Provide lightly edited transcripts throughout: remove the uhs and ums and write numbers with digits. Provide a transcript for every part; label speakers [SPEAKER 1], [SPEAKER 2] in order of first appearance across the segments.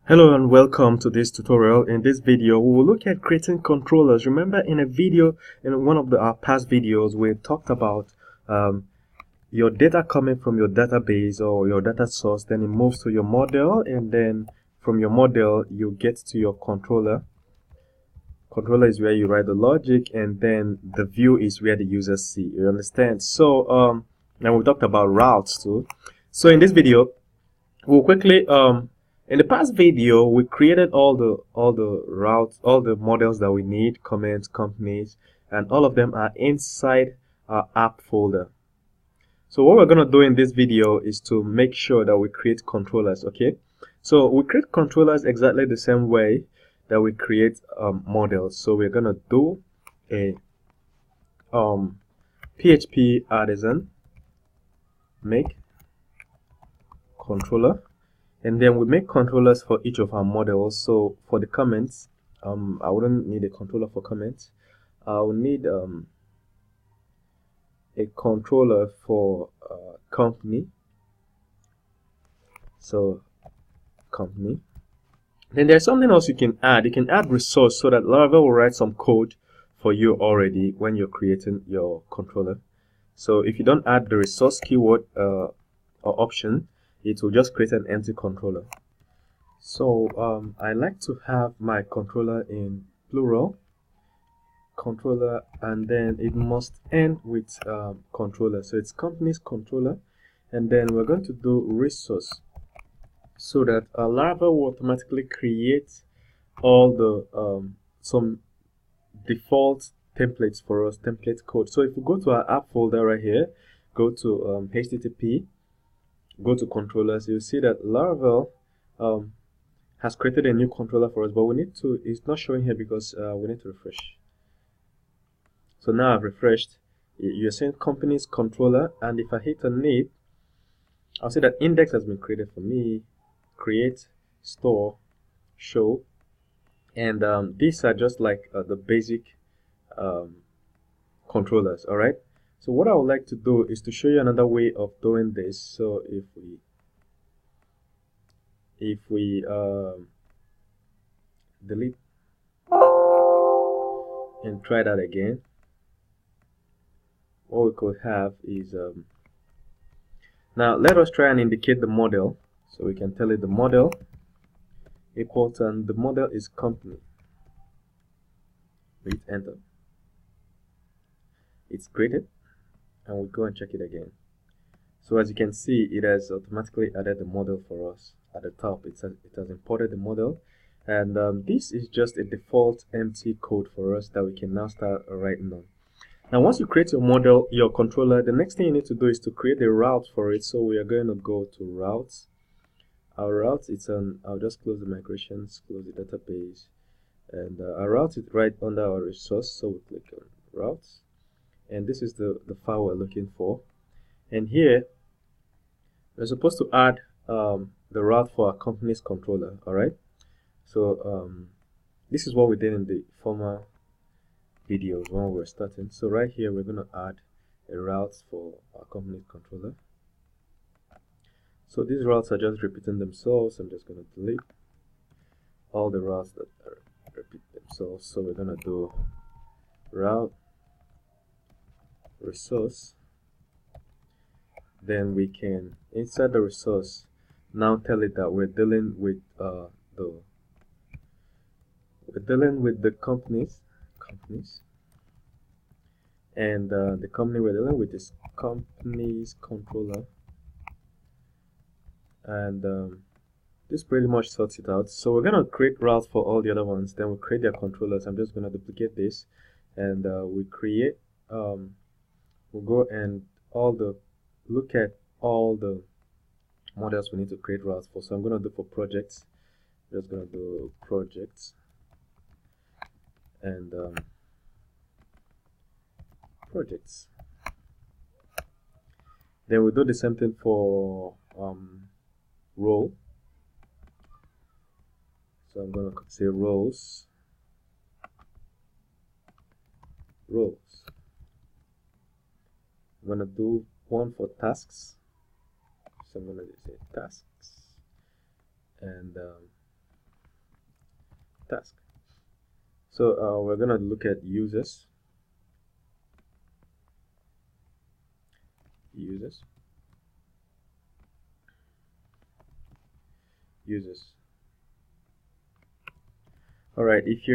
[SPEAKER 1] Hello and welcome to this tutorial. In this video, we will look at creating controllers. Remember in a video, in one of our past videos, we talked about your data coming from your database or your data source, then it moves to your model, and then from your model, you get to your controller. Controller is where you write the logic, and then the view is where the users see. You understand? So, now we talked about routes too. So in this video, we'll quickly in the past video we created all the routes, all the models that we need, comments, companies, and all of them are inside our app folder. So what we're going to do in this video is to make sure that we create controllers. Okay, so we create controllers exactly the same way that we create models. So we're going to do a PHP artisan make controller, and then we make controllers for each of our models. So for the comments, I wouldn't need a controller for comments. I will need a controller for company. So company. Then there's something else you can add. You can add resource so that Laravel will write some code for you already when you're creating your controller. So if you don't add the resource keyword or option, it will just create an empty controller. So I like to have my controller in plural, controller, and then it must end with controller. So it's company's controller, and then we're going to do resource so that Laravel will automatically create all the some default templates for us, template code. So if we go to our app folder right here, go to HTTP, go to controllers, you'll see that Laravel has created a new controller for us, but we need to, it's not showing here because we need to refresh. So now I've refreshed. You're seeing company's controller, and if I hit on it, I'll see that index has been created for me, create, store, show, and these are just like the basic controllers. All right, so what I would like to do is to show you another way of doing this. So if we delete and try that again, what we could have is now let us try and indicate the model. So we can tell it the model equals, and the model is company. We hit enter. It's created, and we go and check it again. So as you can see, it has automatically added the model for us at the top. It has imported the model, and this is just a default empty code for us that we can now start writing on. Now once you create your model, your controller, the next thing you need to do is to create a route for it. So we are going to go to routes. Our route, it's on, I'll just close the migrations, close the database, and our route is right under our resource. So we click on routes, and this is the file we're looking for. And here we're supposed to add the route for our company's controller. All right, so this is what we did in the former videos when we were starting. So right here we're going to add a route for our company's controller. So these routes are just repeating themselves. I'm just going to delete all the routes that repeat themselves. So we're going to do route resource. Then we can, inside the resource, now tell it that we're dealing with the companies, and the company we're dealing with is company's controller, and this pretty much sorts it out. So we're gonna create routes for all the other ones, then we'll create their controllers. I'm just gonna duplicate this, and we create we'll go and look at all the models we need to create routes for. So I'm gonna do for projects, just gonna do projects, and projects. Then we'll do the same thing for role. So I'm going to say roles. I'm going to do one for tasks. So I'm going to say tasks, and task. So we're going to look at users. All right, if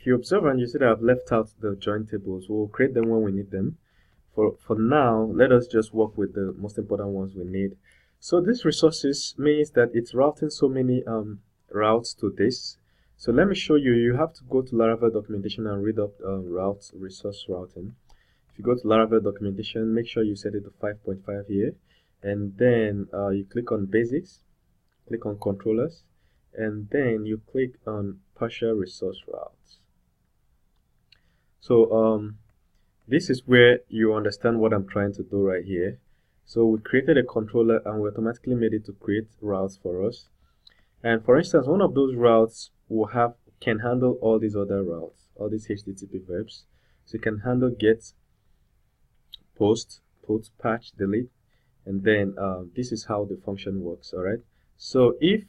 [SPEAKER 1] you observe and you see that I've left out the join tables, we'll create them when we need them. For now, let us just work with the most important ones we need. So this resources means that it's routing so many routes to this. So let me show you. You have to go to Laravel documentation and read up routes resource routing. If you go to Laravel documentation, make sure you set it to 5.5 here, and then you click on basics, click on controllers, and then you click on partial resource routes. So this is where you understand what I'm trying to do right here. So we created a controller and we automatically made it to create routes for us. And for instance, one of those routes can handle all these other routes, all these HTTP verbs. So you can handle get, post, put, patch, delete, and then this is how the function works. All right. So if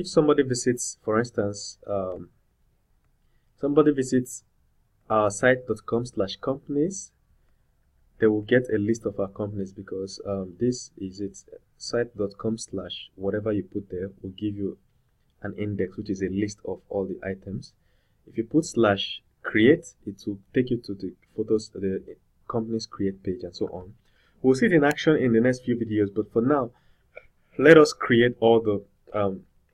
[SPEAKER 1] somebody visits, for instance, somebody visits our site.com/companies, they will get a list of our companies because this is it. Site.com/ whatever you put there will give you an index, which is a list of all the items. If you put /create, it will take you to the photos, the companies create page, and so on. We'll see it in action in the next few videos, but for now, let us create all the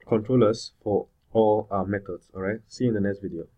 [SPEAKER 1] controllers for all our methods. All right, see you in the next video.